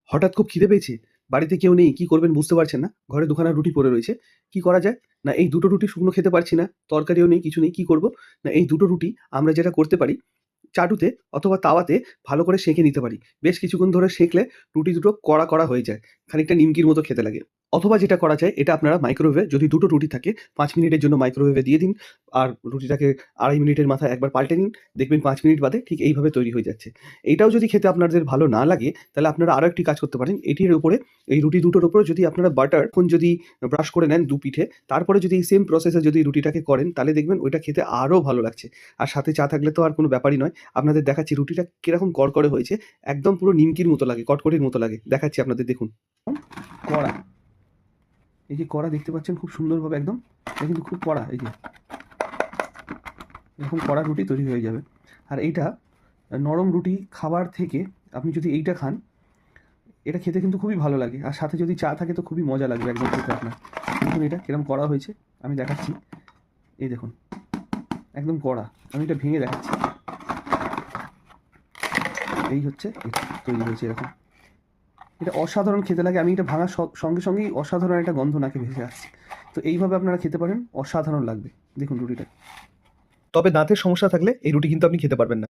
হঠাৎ খুব খিদে পেয়েছে, বাড়িতে কেউ নেই, কি করবেন বুঝতে পারছেন না। ঘরে দুখানা রুটি পড়ে রয়েছে। কি করা যায়? না এই ২ টো রুটি শুকনো খেতে পারছি না, তরকারিও নেই, কিছু নেই। কি করব? না এই ২ টো রুটি আমরা যেটা করতে পারি, চাটুতে অথবা তাওয়াতে ভালো করে সেঁকে নিতে পারি। বেশ কিছুক্ষণ ধরে সেঁকলে রুটি দুটো কড়া, কড়া হয়ে যায়। খানিকটা নিমকির মতো খেতে লাগে। অথবা যেটা করা যায়, এটা আপনারা মাইক্রোওয়েভে যদি ২ টো রুটি থাকে ৫ মিনিটের জন্য মাইক্রোওয়েভে দিয়ে দিন। আর রুটিটাকে ২.৫ মিনিটের মাথায় একবার পাল্টে নিন। দেখবেন ৫ মিনিট বাদে ঠিক এইভাবে তৈরি হয়ে যাচ্ছে। এইটাও যদি খেতে আপনাদের ভালো না লাগে, তাহলে আপনারা আরো একটি কাজ করতে পারেন। এটির উপরে, এই রুটি দুটোর উপরে যদি আপনারা বাটার যদি ব্রাশ করে নেন ২ পিঠে, তারপরে যদি এই সেম প্রসেসে যদি রুটিটাকে করেন, তাহলে দেখবেন ওইটা খেতে আরো ভালো লাগছে। আর সাথে চা থাকলে তো আর কোনো ব্যাপারই নয়। আপনাদের দেখাচ্ছি রুটিটা কিরকম কড়কড়ে হয়েছে। একদম পুরো নিমকির মতো লাগে, কটকটির মতো লাগে। দেখাচ্ছি আপনাদের, দেখুন। কড়া, এই যে কড়া দেখতে পাচ্ছেন খুব সুন্দরভাবে একদম। এটা কিন্তু খুব কড়া, এই যে এরকম কড়া রুটি তৈরি হয়ে যাবে। আর এইটা নরম রুটি খাবার থেকে আপনি যদি এইটা খান, এটা খেতে কিন্তু খুবই ভালো লাগে। আর সাথে যদি চা থাকে তো খুবই মজা লাগবে একদম খেতে আপনার। দেখুন এটা কিরম কড়া হয়েছে, আমি দেখাচ্ছি। এই দেখুন, একদম কড়া। আমি এটা ভেঙে দেখাচ্ছি। এই হচ্ছে এটা তৈরি হয়েছে এরকম। এটা অসাধারণ খেতে লাগে। আমি এটা ভাঙার সঙ্গে সঙ্গেই অসাধারণ একটা গন্ধ নাকে ভেসে আসছে। তো এইভাবে আপনারা খেতে পারেন, অসাধারণ লাগবে। দেখুন রুটিটা। তবে দাঁতের সমস্যা থাকলে এই রুটি কিন্তু আপনি খেতে পারবেন না।